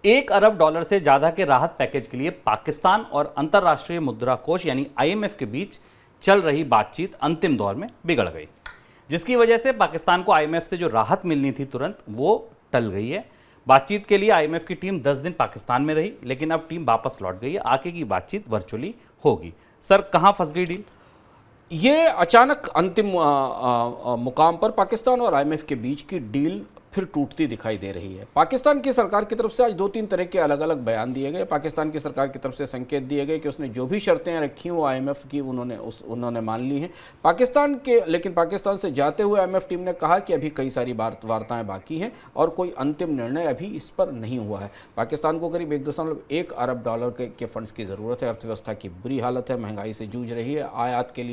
$1 अरब से ज्यादा के राहत पैकेज के लिए पाकिस्तान और अंतर्राष्ट्रीय मुद्रा कोष यानी आईएमएफ के बीच चल रही बातचीत अंतिम दौर में बिगड़ गई, जिसकी वजह से पाकिस्तान को आईएमएफ से जो राहत मिलनी थी तुरंत वो टल गई है। बातचीत के लिए आईएमएफ की टीम 10 दिन पाकिस्तान में रही, लेकिन अब टीम वापस लौट गई है। आगे की बातचीत वर्चुअली होगी। सर, कहां फंस गई डील? ये अचानक अंतिम मुकाम पर पाकिस्तान और आईएमएफ के बीच की डील फिर टूटती दिखाई दे रही है। पाकिस्तान की सरकार की तरफ से आज 2-3 तरह के अलग अलग बयान दिए गए। पाकिस्तान की सरकार की तरफ से संकेत दिए गए कि उसने जो भी शर्तें रखी वो आईएमएफ की उन्होंने मान ली हैं। लेकिन पाकिस्तान से जाते हुए आईएमएफ टीम ने कहा कि अभी कई सारी वार्ताएं बाकी हैं और कोई अंतिम निर्णय अभी इस पर नहीं हुआ है। पाकिस्तान को करीब $1.1 अरब के फंड्स की ज़रूरत है। अर्थव्यवस्था की बुरी हालत है, महंगाई से जूझ रही है, आयात के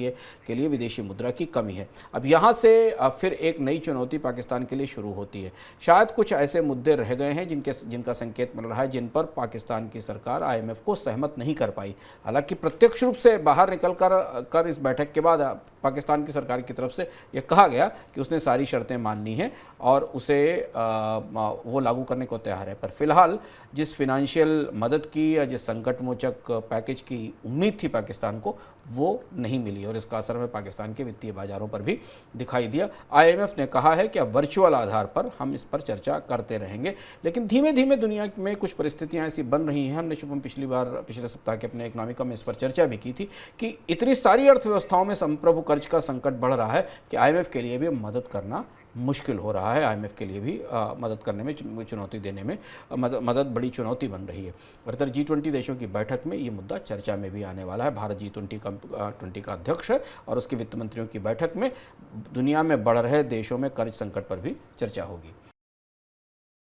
लिए विदेशी मुद्रा की कमी है। अब यहाँ से फिर एक नई चुनौती पाकिस्तान के लिए शुरू होती है। शायद कुछ ऐसे मुद्दे रह गए हैं जिनका संकेत मिल रहा है जिन पर पाकिस्तान की सरकार आईएमएफ को सहमत नहीं कर पाई। हालांकि प्रत्यक्ष रूप से बाहर निकल कर इस बैठक के बाद पाकिस्तान की सरकार की तरफ से यह कहा गया कि उसने सारी शर्तें मान ली हैं और उसे वो लागू करने को तैयार है। पर फिलहाल जिस फिनेंशियल मदद की या जिस संकट मोचक पैकेज की उम्मीद थी पाकिस्तान को, वो नहीं मिली और इसका असर में पाकिस्तान के वित्तीय बाजारों पर भी दिखाई दिया। आईएमएफ ने कहा है कि अब वर्चुअल आधार पर हम इस पर चर्चा करते रहेंगे, लेकिन धीमे धीमे दुनिया में कुछ परिस्थितियां ऐसी बन रही हैं। हमने शुभम पिछले सप्ताह के अपने इकोनॉमिका में इस पर चर्चा भी की थी कि इतनी सारी अर्थव्यवस्थाओं में संप्रभु कर्ज का संकट बढ़ रहा है कि आईएमएफ के लिए भी मदद करना मुश्किल हो रहा है। आईएमएफ के लिए भी मदद करने में चुनौती देने में मदद बड़ी चुनौती बन रही है। और इधर G20 देशों की बैठक में ये मुद्दा चर्चा में भी आने वाला है। भारत G20 का अध्यक्ष है और उसके वित्त मंत्रियों की बैठक में दुनिया में बढ़ रहे देशों में कर्ज संकट पर भी चर्चा होगी।